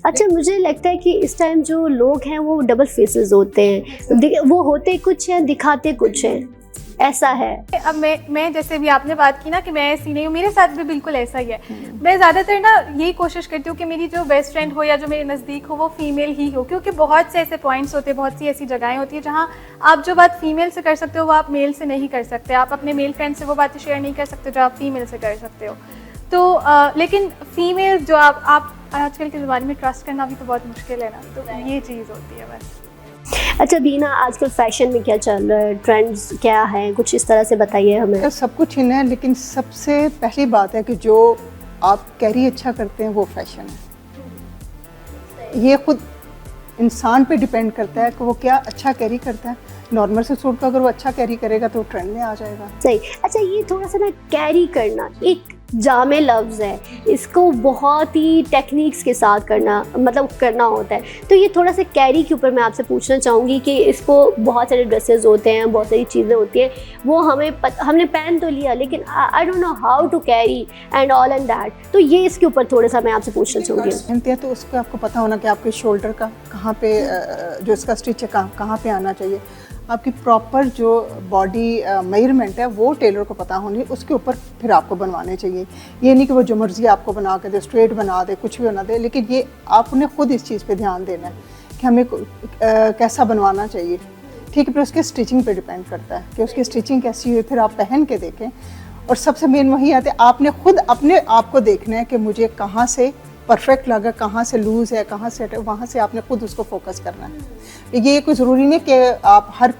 अच्छा, मुझे लगता है कि इस टाइम जो लोग हैं वो डबल फेसेस होते हैं, वो होते कुछ हैं दिखाते कुछ हैं, ऐसा है। अब मैं जैसे भी आपने बात की ना कि मैं ऐसी नहीं हूँ, मेरे साथ भी बिल्कुल ऐसा ही है। मैं ज़्यादातर ना यही कोशिश करती हूँ कि मेरी जो बेस्ट फ्रेंड हो या जो मेरे नज़दीक हो वो फीमेल ही हो, क्योंकि बहुत से ऐसे पॉइंट्स होते हैं, बहुत सी ऐसी जगहें होती है जहाँ आप जो बात फीमेल से कर सकते हो वो आप मेल से नहीं कर सकते। आप अपने मेल फ्रेंड से वो बातें शेयर नहीं कर सकते जो आप फीमेल से कर सकते हो। तो लेकिन फीमेल जो आप आजकल के ज़माने में ट्रस्ट करना भी तो बहुत मुश्किल है ना, तो ये चीज़ होती है बस। अच्छा बीना, आजकल फैशन में क्या चल रहा है, ट्रेंड्स क्या है, कुछ इस तरह से बताइए हमें। सब कुछ इन है, लेकिन सबसे पहली बात है कि जो आप कैरी अच्छा करते हैं वो फैशन है। ये खुद इंसान पे डिपेंड करता है कि वो क्या अच्छा कैरी करता है। नॉर्मल से सूट को अगर वो अच्छा कैरी करेगा तो ट्रेंड में आ जाएगा। सही। अच्छा, ये थोड़ा सा ना कैरी करना एक जामे लफ्ज़ है, इसको बहुत ही टेक्निक्स के साथ करना होता है। तो ये थोड़ा सा कैरी के ऊपर मैं आपसे पूछना चाहूँगी कि इसको बहुत सारे ड्रेसेस होते हैं, बहुत सारी चीज़ें होती हैं, वो हमने पहन तो लिया लेकिन I don't know how to carry and all and that. तो ये इसके ऊपर थोड़ा सा मैं आपसे पूछना चाहूँगी। पहनते हैं तो उसको आपको पता होना कि आपके शोल्डर का कहाँ पे जो इसका स्टिच है कहाँ पे आना चाहिए। आपकी प्रॉपर जो बॉडी मेजरमेंट है वो टेलर को पता होनी, उसके ऊपर फिर आपको बनवाने चाहिए। ये नहीं कि वो जो मर्ज़ी आपको बना के दे, स्ट्रेट बना दे, कुछ भी बना दे, लेकिन ये आपने खुद इस चीज़ पे ध्यान देना है कि हमें कैसा बनवाना चाहिए। ठीक है, फिर उसके स्टिचिंग पे डिपेंड करता है कि उसकी स्टिचिंग कैसी हुई, फिर आप पहन के देखें। और सबसे मेन वही आता है, आपने खुद अपने आप को देखना है कि मुझे कहाँ से परफेक्ट लगा, कहाँ से लूज़ है, कहाँ से, वहाँ से आपने खुद उसको फोकस करना है। ये कोई ज़रूरी नहीं कि आप हर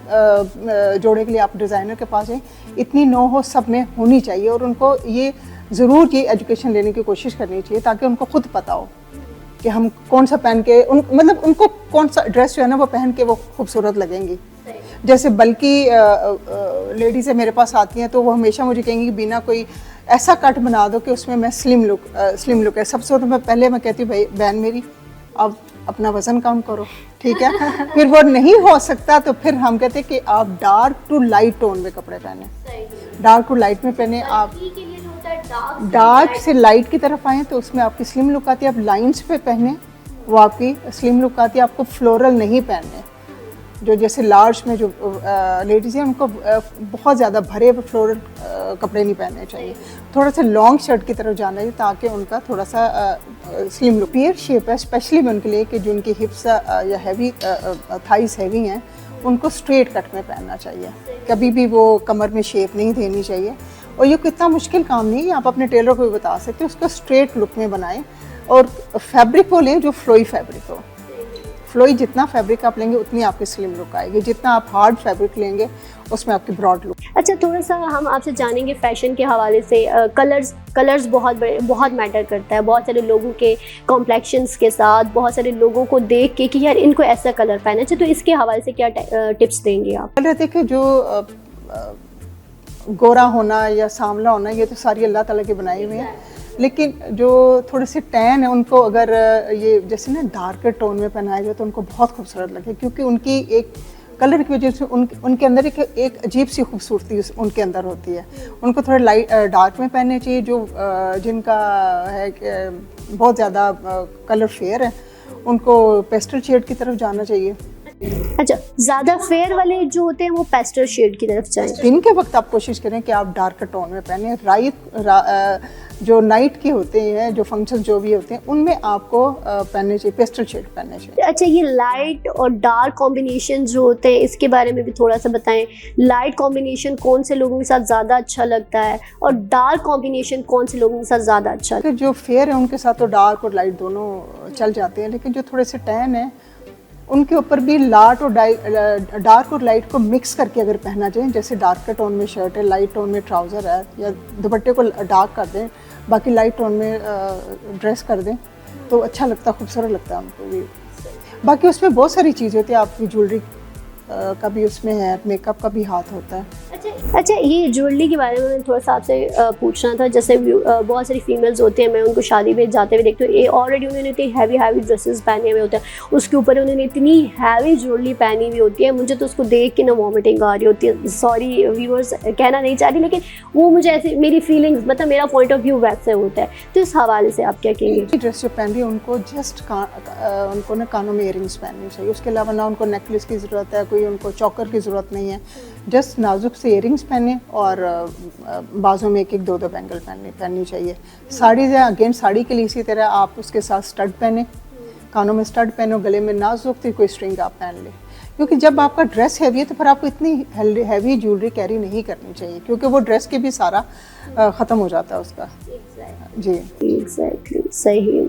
जोड़े के लिए आप डिज़ाइनर के पास जाएं, इतनी नो हो, सब में होनी चाहिए। और उनको ये ज़रूर ये एजुकेशन लेने की कोशिश करनी चाहिए ताकि उनको खुद पता हो कि हम कौन सा पहन के मतलब उनको कौन सा ड्रेस जो है ना वो पहन के वो खूबसूरत लगेंगी। जैसे बल्कि लेडीज़ मेरे पास आती हैं तो वो हमेशा मुझे कहेंगी कि बिना कोई ऐसा कट बना दो कि उसमें मैं स्लिम लुक है। सबसे तो पहले मैं कहती हूँ भाई बहन मेरी, अब अपना वज़न कम करो, ठीक है। फिर वो नहीं हो सकता तो फिर हम कहते हैं कि आप डार्क टू लाइट टोन में कपड़े पहने, डार्क टू लाइट में पहने। आप डार्क से लाइट की तरफ आएँ तो उसमें आपकी स्लिम लुक आती है। आप लाइंस पे पहने वो आपकी स्लिम लुक आती है। आपको फ्लोरल नहीं पहनने, जो जैसे लार्ज में जो लेडीज़ हैं उनको बहुत ज़्यादा भरे हुए फ्लोरल कपड़े नहीं पहनने चाहिए। थोड़ा सा लॉन्ग शर्ट की तरफ जाना चाहिए ताकि उनका थोड़ा सा स्लिम लुक। पेयर शेप है स्पेशली उनके लिए कि जो उनकी हिप्स या हैवी थाइस हैवी हैं, उनको स्ट्रेट कट में पहनना चाहिए। कभी भी वो कमर में शेप नहीं देनी चाहिए। और ये कितना मुश्किल काम नहीं है, आप अपने टेलर को भी बता सकते हैं, उसको स्ट्रेट लुक में बनाएं। और फैब्रिक वो लें जो फ्लोई फैब्रिक हो। फ्लोई जितना फैब्रिक आप लेंगे उतनी आपकी स्लिम लुक आएगी, जितना आप हार्ड फैब्रिक लेंगे उसमें आपकी ब्रॉड लुक। अच्छा, थोड़ा सा हम आपसे जानेंगे फैशन के हवाले से, कलर्स बहुत मैटर करता है बहुत सारे लोगों के कॉम्प्लेक्शंस के साथ, बहुत सारे लोगों को देख के कि यार इनको ऐसा कलर पहनना चाहिए, तो इसके हवाले से क्या टिप्स देंगे आप? कलर देखिए, जो गोरा होना या सांवला होना ये तो सारी अल्लाह ताला की बनाई हुई है, लेकिन जो थोड़े से टैन है उनको अगर ये जैसे ना डार्कर टोन में पहनाया जाए तो उनको बहुत खूबसूरत लगे, क्योंकि उनकी एक कलर की वजह से उनके अंदर एक अजीब सी खूबसूरती उनके अंदर होती है। उनको थोड़ा लाइट डार्क में पहनने चाहिए, जो जिनका है कि बहुत ज़्यादा कलर फेयर है उनको पेस्टल शेड की तरफ जाना चाहिए। अच्छा, ज़्यादा फेयर वाले जो होते हैं वो पेस्टल शेड की तरफ जाएं। दिन के वक्त आप कोशिश करें कि आप डार्क टोन में पहने, जो नाइट के होते हैं, जो फंक्शन जो भी होते हैं उनमें आपको पहनने चाहिए पेस्टल शेड पहनने चाहिए। अच्छा, ये लाइट और डार्क कॉम्बिनेशन जो होते हैं इसके बारे में भी थोड़ा सा बताएं। लाइट कॉम्बिनेशन कौन से लोगों के साथ ज़्यादा अच्छा लगता है और डार्क कॉम्बिनेशन कौन से लोगों के साथ ज़्यादा अच्छा लगता है? जो फेयर है उनके साथ तो डार्क और लाइट दोनों चल जाते हैं, लेकिन जो थोड़े से टैन है उनके ऊपर भी डार्क और लाइट को मिक्स करके अगर पहना जाए, जैसे डार्क टोन में शर्ट है, लाइट टोन में ट्राउज़र है, या दुपट्टे को डार्क कर दें, बाकी लाइट टोन में ड्रेस कर दें तो अच्छा लगता है, खूबसूरत लगता है हमको भी। बाकी उसमें बहुत सारी चीज़ होती है, आपकी ज्वेलरी का भी उसमें है, मेकअप का भी हाथ होता है। अच्छा, ये ज्वेलरी के बारे में थोड़ा सा आपसे पूछना था। जैसे बहुत सारी फीमेल्स होती हैं, मैं उनको शादी में जाते हुए देखती हूँ, ये ऑलरेडी उन्होंने इतनी हैवी ड्रेसेस पहने हुए होते हैं, उसके ऊपर उन्होंने इतनी हैवी ज्वेलरी पहनी हुई होती है, मुझे तो उसको देख के ना वॉमिटिंग आ रही होती है। सॉरी व्यूअर्स, कहना नहीं चाह रही, लेकिन वो मुझे ऐसे, मेरी फीलिंग्स, मतलब मेरा पॉइंट ऑफ व्यू वैसे होता है। तो इस हवाले से आप क्या कहेंगे? ड्रेस जो पहन रही है उनको जस्ट उनको ना कानों में इयरिंग्स पहननी चाहिए, उसके अलावा ना उनको नेकलेस की ज़रूरत है, कोई उनको चौकर की ज़रूरत नहीं है। जस्ट नाजुक से इयरिंग्स पहने और बाजू में एक दो बैंगल पहननी चाहिए। साड़ी है, अगेन साड़ी के लिए इसी तरह आप उसके साथ स्टड पहने, कानों में स्टड पहनो, गले में नाजुक थी कोई स्ट्रिंग आप पहन लें, क्योंकि जब आपका ड्रेस हैवी है तो फिर आपको इतनी हैवी ज्वेलरी कैरी नहीं करनी चाहिए, क्योंकि वो ड्रेस के भी सारा ख़त्म हो जाता है उसका। जी एग्जैक्टली, सही।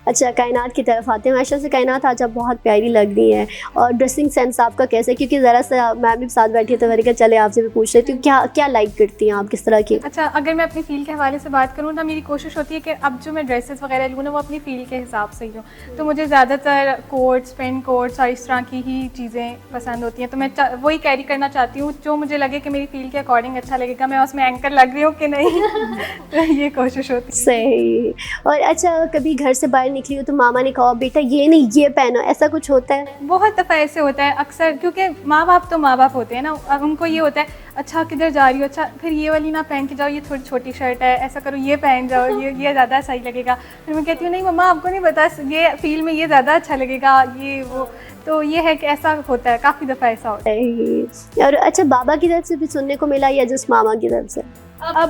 अच्छा, कायनात की तरफ आते हैं। माशा से कायनात आज आप बहुत प्यारी लग रही हैं, और ड्रेसिंग सेंस आपका कैसा है? क्योंकि ज़रा सा मैं भी साथ बैठी तो मैंने कहा चले आपसे भी पूछ लेती हूँ, क्या लाइक करती हैं आप, किस तरह की? अच्छा, अगर मैं अपनी फील के हवाले से बात करूँ ना, मेरी कोशिश होती है कि अब जो मैं ड्रेसेस वगैरह लूँ ना वो अपनी फील के हिसाब से ही लूँ। तो मुझे ज़्यादातर कोट्स, पेन कोट्स और इस तरह की ही चीज़ें पसंद होती हैं, तो मैं वही कैरी करना चाहती हूँ जो मुझे लगे कि मेरी फील के अकॉर्डिंग अच्छा लगेगा, मैं उसमें एंकर लग रही हूँ कि नहीं। तो ये कोशिश होती है। सही। और अच्छा, कभी घर से बाहर निकली हो तो मामा ने कहा बेटा ये नहीं ये पहनो, ऐसा कुछ होता है? बहुत दफ़ा ऐसे होता है अक्सर, क्योंकि माँ बाप तो माँ बाप होते हैं ना, उनको ये होता है अच्छा किधर जा रही हो, अच्छा फिर ये वाली ना पहन के जाओ, ये थोड़ी छोटी शर्ट है, ऐसा करो ये पहन जाओ, ये ज़्यादा सही लगेगा। फिर मैं कहती हूँ नहीं मम्मा आपको नहीं पता, ये फील में ये ज़्यादा अच्छा लगेगा, ये वो। तो ये है कि ऐसा होता है, काफ़ी दफ़ा ऐसा होता है। और अच्छा, बाबा की तरफ से भी सुनने को मिला या जस्ट मामा की तरफ से?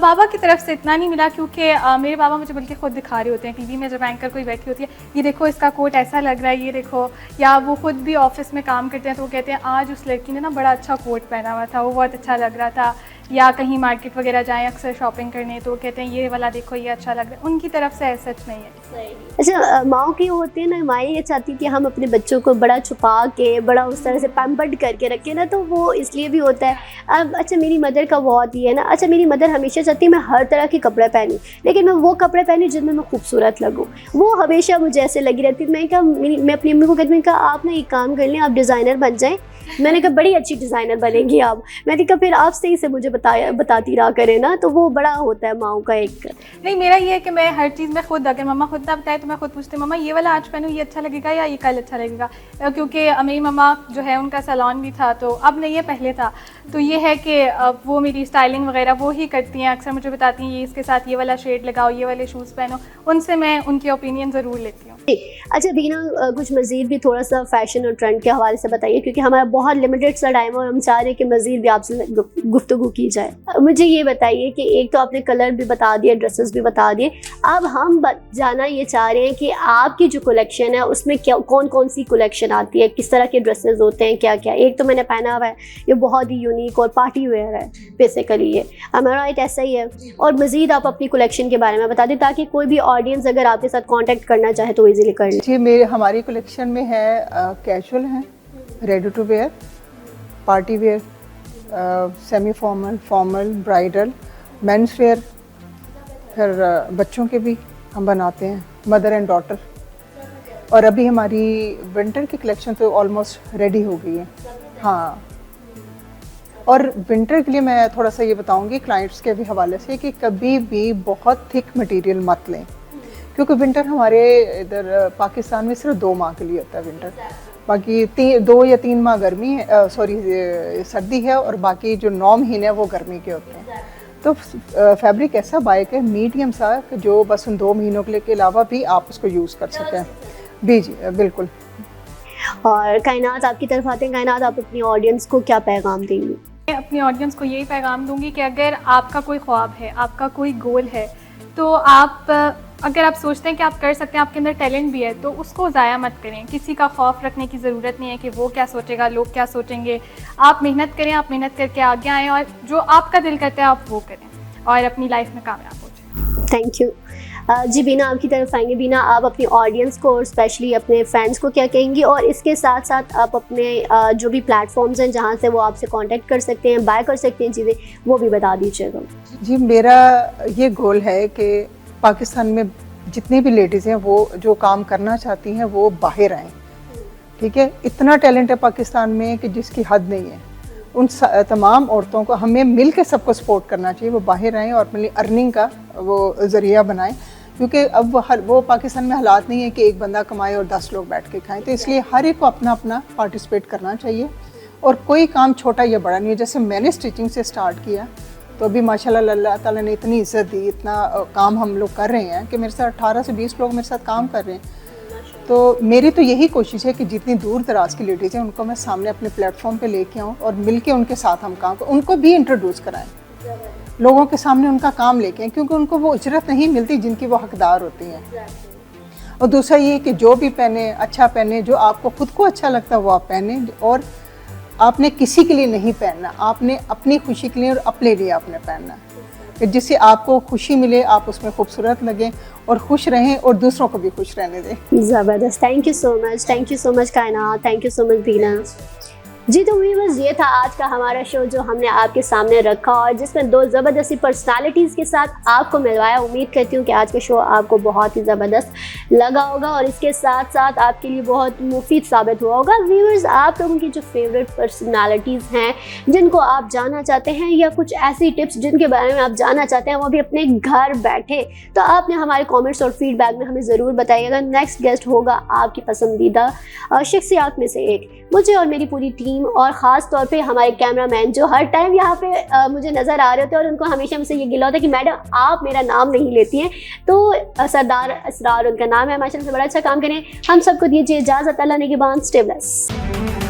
बाबा की तरफ से इतना नहीं मिला, क्योंकि मेरे बाबा मुझे बल्कि खुद दिखा रहे होते हैं टीवी में, जब एंकर कोई बैठी होती है, ये देखो इसका कोट ऐसा लग रहा है, ये देखो। या वो खुद भी ऑफिस में काम करते हैं तो वो कहते हैं आज उस लड़की ने ना बड़ा अच्छा कोट पहना हुआ था, वो बहुत अच्छा लग रहा था। या कहीं मार्केट वगैरह जाएं अक्सर शॉपिंग करने तो वो कहते हैं ये वाला देखो ये अच्छा लग रहा है। उनकी तरफ से ऐसा नहीं है। अच्छा, माँ की होती है ना, माँ ये चाहती कि हम अपने बच्चों को बड़ा छुपा के, बड़ा उस तरह से पैम्पर्ड करके रखें ना, तो वो इसलिए भी होता है। अब अच्छा, मेरी मदर का बहुत ही है ना, अच्छा मेरी मदर हमेशा चाहती है मैं हर तरह के कपड़े पहनूं, लेकिन मैं वो कपड़े पहनूं जिनमें मैं खूबसूरत लगूं। वो हमेशा मुझे ऐसे लगी रहती है। मैं अपनी अम्मी को कहती, मैंने कहा आप ना एक काम कर लें, आप डिज़ाइनर बन जाएँ। मैंने कहा बड़ी अच्छी डिज़ाइनर बनेंगी आप। मैंने कहा फिर आप सही से मुझे बताती रहा करें ना, तो वो बड़ा होता है माओ का एक। नहीं, मेरा ये है कि मैं हर चीज़ में खुद, अगर मम्मा खुद ना बताए तो मैं खुद पूछती हूँ मम्मा ये वाला आज पहनूं, ये अच्छा लगेगा या ये कल अच्छा लगेगा। क्योंकि मेरी मम्मा जो है उनका सैलून भी था, तो अब नहीं है पहले था। तो ये है कि वो मेरी स्टाइलिंग वगैरह वो ही करती हैं, अक्सर मुझे बताती हैं ये इसके साथ ये वाला शेड लगाओ, ये वाले शूज़ पहनो। उनसे मैं उनकी ओपिनियन ज़रूर लेती हूँ। अच्छा बीना, कुछ मज़ीद भी थोड़ा सा फैशन और ट्रेंड के हवाले से बताइए, क्योंकि हमारा बहुत लिमिटेड सा टाइम है और हम चाह रहे हैं कि मज़ीद भी आपसे गुफ्तगू की जाए। मुझे ये बताइए कि एक तो आपने कलर भी बता दिए, ड्रेसेस भी बता दिए, अब हम जाना ये चाह रहे हैं कि आपकी जो कलेक्शन है उसमें क्या कौन कौन सी कलेक्शन आती है, किस तरह के ड्रेसेस होते हैं, क्या क्या। एक तो मैंने पहना हुआ है, ये बहुत ही यूनिक और पार्टी वेयर है बेसिकली ये, राइट? ऐसा ही है। और मज़ीद आप अपनी कलेक्शन के बारे में बता दें ताकि कोई भी ऑडियंस अगर आपके साथ कॉन्टैक्ट करना चाहे तो ईजीली कर ले। जी, हमारी कलेक्शन में है कैजुअल है, ready to wear, party wear, semi formal, formal, bridal, men's wear, फिर बच्चों के भी हम बनाते हैं, मदर एंड डॉटर। और अभी हमारी विंटर की कलेक्शन तो ऑलमोस्ट रेडी हो गई है। हाँ, और विंटर के लिए मैं थोड़ा सा ये बताऊंगी क्लाइंट्स के भी हवाले से कि कभी भी बहुत थिक मटेरियल मत लें, क्योंकि विंटर हमारे इधर पाकिस्तान में सिर्फ 2 माह के लिए होता है विंटर। बाकी 2 या 3 माह गर्मी है, सर्दी है, और बाकी जो 9 महीने हैं वो गर्मी के होते हैं। तो फैब्रिक ऐसा बाय है मीडियम सा कि जो बस उन 2 महीनों के अलावा भी आप उसको यूज़ कर सकें। जी बिल्कुल। और कायनात आपकी तरफ आते हैं, कायनात आप अपनी ऑडियंस को क्या पैगाम देंगी? मैं अपनी ऑडियंस को यही पैगाम दूंगी कि अगर आपका कोई ख्वाब है, आपका कोई गोल है, तो अगर आप सोचते हैं कि आप कर सकते हैं, आपके अंदर टैलेंट भी है, तो उसको ज़ाया मत करें। किसी का खौफ रखने की ज़रूरत नहीं है कि वो क्या सोचेगा, लोग क्या सोचेंगे। आप मेहनत करें, आप मेहनत करके आगे आएँ और जो आपका दिल करता है आप वो करें और अपनी लाइफ में कामयाब हो जाएं। Thank you. जी बीना, आपकी तरफ आएंगे। बीना, आप अपनी ऑडियंस को और स्पेशली अपने फैंस को क्या कहेंगी, और इसके साथ साथ आप अपने जो भी प्लेटफॉर्म्स हैं जहाँ से वो आपसे कांटेक्ट कर सकते हैं, बाय कर सकते हैं चीज़ें, वो भी बता दीजिएगा। जी, मेरा ये गोल है कि पाकिस्तान में जितनी भी लेडीज़ हैं वो जो काम करना चाहती हैं वो बाहर आएँ। ठीक है, इतना टैलेंट है पाकिस्तान में कि जिसकी हद नहीं है। उन तमाम औरतों को हमें मिल के सबको सपोर्ट करना चाहिए, वो बाहर आएँ और अपनी अर्निंग का वो ज़रिया बनाएं, क्योंकि अब वो पाकिस्तान में हालात नहीं है कि एक बंदा कमाए और 10 लोग बैठ के खाएं। तो इसलिए हर एक को अपना अपना पार्टिसिपेट करना चाहिए, और कोई काम छोटा या बड़ा नहीं है। जैसे मैंने स्टिचिंग से स्टार्ट किया तो अभी माशाल्लाह अल्लाह ताला ने इतनी इज़्ज़त दी, इतना काम हम लोग कर रहे हैं कि मेरे साथ 18 से 20 लोग मेरे साथ काम कर रहे हैं। तो मेरी तो यही कोशिश है कि जितनी दूर दराज की लेडीज़ हैं उनको मैं सामने अपने प्लेटफॉर्म पे लेके आऊँ और मिल के उनके साथ हम काम करें, उनको भी इंट्रोड्यूस कराएं, लोगों के सामने उनका काम लेके आएँ, क्योंकि उनको वो उजरत नहीं मिलती जिनकी वो हकदार होती हैं। और दूसरा ये कि जो भी पहने अच्छा पहने, जो आपको खुद को अच्छा लगता है वो आप पहने, और आपने किसी के लिए नहीं पहनना, आपने अपनी खुशी के लिए और अपने लिए आपने पहनना, कि जिससे आपको खुशी मिले, आप उसमें खूबसूरत लगें और खुश रहें और दूसरों को भी खुश रहने दें। ज़बरदस्त, थैंक यू सो मच कायनात, थैंक यू सो मच बीना। जी तो व्यूअर्स, ये था आज का हमारा शो जो हमने आपके सामने रखा और जिसमें 2 ज़बरदस्ती पर्सनालिटीज़ के साथ आपको मिलवाया। उम्मीद करती हूँ कि आज का शो आपको बहुत ही ज़बरदस्त लगा होगा और इसके साथ साथ आपके लिए बहुत मुफीद साबित हुआ होगा। व्यूअर्स, आप लोगों की जो फेवरेट पर्सनालिटीज़ हैं जिनको आप जानना चाहते हैं, या कुछ ऐसी टिप्स जिनके बारे में आप जानना चाहते हैं वो भी अपने घर बैठे, तो आपने हमारे कॉमेंट्स और फीडबैक में हमें ज़रूर बताइएगा। नेक्स्ट गेस्ट होगा आपकी पसंदीदा शख्सियात में से एक। मुझे और मेरी पूरी टीम और ख़ास तौर पे हमारे कैमरामैन जो हर टाइम यहाँ पे मुझे नज़र आ रहे होते हैं और उनको हमेशा मुझसे ये गिला होता है कि मैडम आप मेरा नाम नहीं लेती हैं, तो सरदार असरार उनका नाम है। माशाल्लाह से बड़ा अच्छा काम करें। हम सबको दीजिए इजाज़त। अल्लाह निगहबान। Stay blessed.